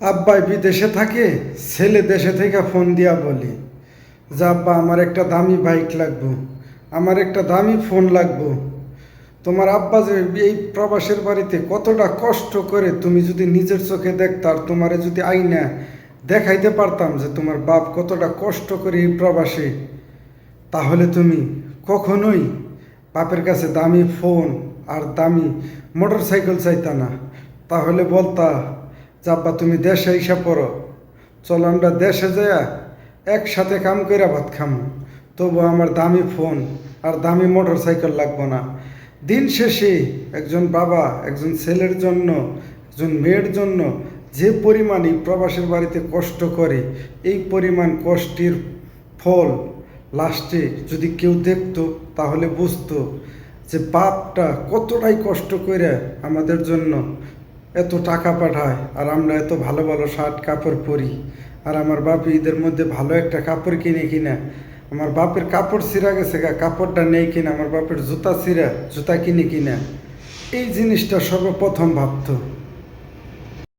আব্বাই বিদেশে থাকে, ছেলে দেশে থেকে ফোন দিয়া বলি যে আব্বা আমার একটা দামি বাইক লাগবো, আমার একটা দামি ফোন লাগবো। তোমার আব্বা যে এই প্রবাসের বাড়িতে কতটা কষ্ট করে তুমি যদি নিজের চোখে দেখতা, আর তোমারে যদি আইনা দেখাইতে পারতাম যে তোমার বাপ কতটা কষ্ট করে এই প্রবাসে, তাহলে তুমি কখনোই বাপের কাছে দামি ফোন আর দামি মোটর সাইকেল চাইতা না। তাহলে বলতা যে আব্বা তুমি দেশে আইসা পড়ো, চলো আমরা দেশে যাইয়া একসাথে কাম কইরা ভাত খামো, তবু আমার দামি ফোন আর দামি মোটর সাইকেল লাগবো না। দিন শেষে একজন বাবা একজন ছেলের জন্য, একজন মেয়ের জন্য যে পরিমাণ এই প্রবাসের বাড়িতে কষ্ট করে, এই পরিমাণ কষ্টের ফল লাস্টে যদি কেউ দেখতো তাহলে বুঝতো যে বাপটা কতটাই কষ্ট করে আমাদের জন্য এত টাকা পাঠায়, আর আমরা এত ভালো ভালো শার্ট কাপড় পরি। আর আমার বাপ ঈদের মধ্যে ভালো একটা কাপড় কিনে কিনা, আমার বাপের কাপড় ছিঁড়া গেছে গা, কাপড়টা নেই কিনা, আমার বাপের জুতা ছিঁড়া জুতা কিনে কিনা, এই জিনিসটা সর্বপ্রথম ভাবতো।